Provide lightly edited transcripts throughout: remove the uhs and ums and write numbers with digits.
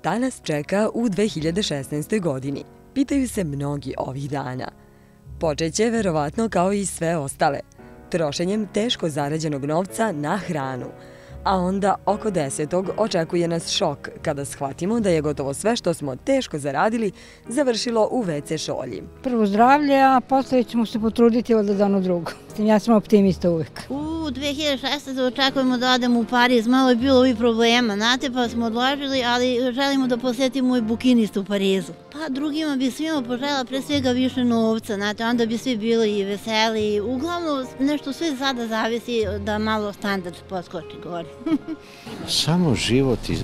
Šta nas čeka u 2016. godini? Pitaju se mnogi ovih dana. Počeće verovatno kao i sve ostale, trošenjem teško zarađenog novca na hranu. A onda oko 10. očekuje nas šok kada shvatimo da je gotovo sve što smo teško zaradili završilo u WC šolji. Prvo zdravlje, a posle ćemo se potruditi da ono drugo. Ja sam optimista uvek. U 2016. očekujemo da odemo u Pariz. Malo je bilo ovih problema, znate, pa smo odložili, ali želimo da posjetimo i bukinistu u Parizu. Pa drugima bi svima požela pre svega više novca, znate, onda bi svi bili i veseli. Uglavnom, nešto sve sada zavisi da malo standard poskoči gore. Samo život i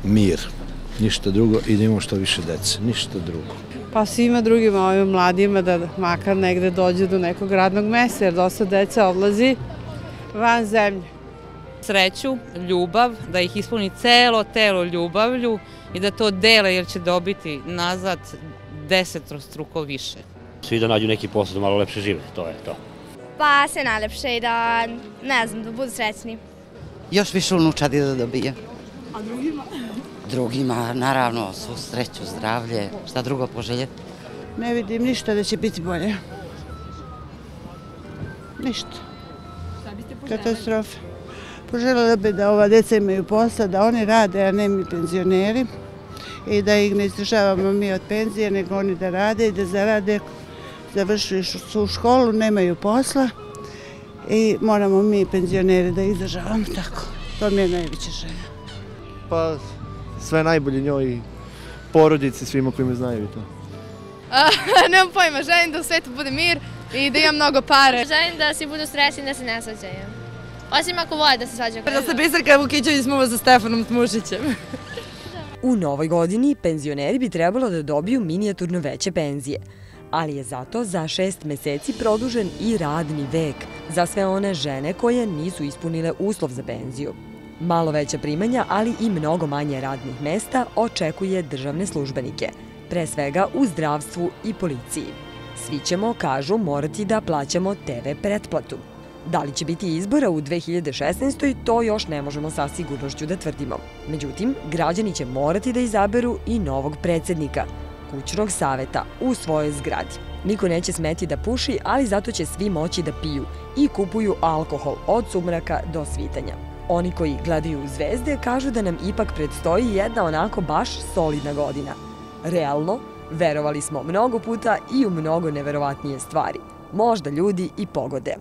mir, ništa drugo, i da imamo što više dece, ništa drugo. Pa svima drugima, ovim mladima, da makar negde dođe do nekog radnog mesta, jer dosta dece odlazi van zemlje. Sreću, ljubav, da ih ispuni celo telo ljubavlju i da to dele jer će dobiti nazad 10-struko više. Svi da nađu neki posao da malo lepše žive, to je to. Pa sve najlepše i da, ne znam, da budu srećni. Još više unučadi da dobije. A drugima? Drugima, naravno, svu sreću, zdravlje, šta drugo poželjeti. Ne vidim ništa da će biti bolje. Ništa. Katastrofa. Poželjela bi da ova deca imaju posla, da oni rade, a ne mi penzioneri. I da ih ne izdržavamo mi od penzije, nego oni da rade i da zarade. Završili su u školu, nemaju posla. I moramo mi penzioneri da izdržavamo tako. To mi je najveća želja. Pa sve najbolje njoj i porodici, svima koji me znaju i to. Nemam pojma, želim da u svetu bude mir i da imam mnogo pare. Želim da svi budu srećni i da se ne svađaju. Osim ako vole da se svađaju. Da se Biserka Vukićević smuva za Stefanom Tmušićem. U novoj godini penzioneri bi trebalo da dobiju minijaturno veće penzije, ali je zato za 6 meseci produžen i radni vek za sve one žene koje nisu ispunile uslov za penziju. Malo veća primanja, ali i mnogo manje radnih mesta očekuje državne službenike, pre svega u zdravstvu i policiji. Svi ćemo, kažu, morati da plaćamo TV pretplatu. Da li će biti izbora u 2016. to još ne možemo sa sigurnošću da tvrdimo. Međutim, građani će morati da izaberu i novog predsednika, kućnog saveta, u svojoj zgradi. Niko neće smeti da puši, ali zato će svi moći da piju i kupuju alkohol od sumraka do svitanja. Oni koji gledaju zvezde kažu da nam ipak predstoji jedna onako baš solidna godina. Realno, verovali smo mnogo puta i u mnogo neverovatnije stvari. Možda ljudi i pogode.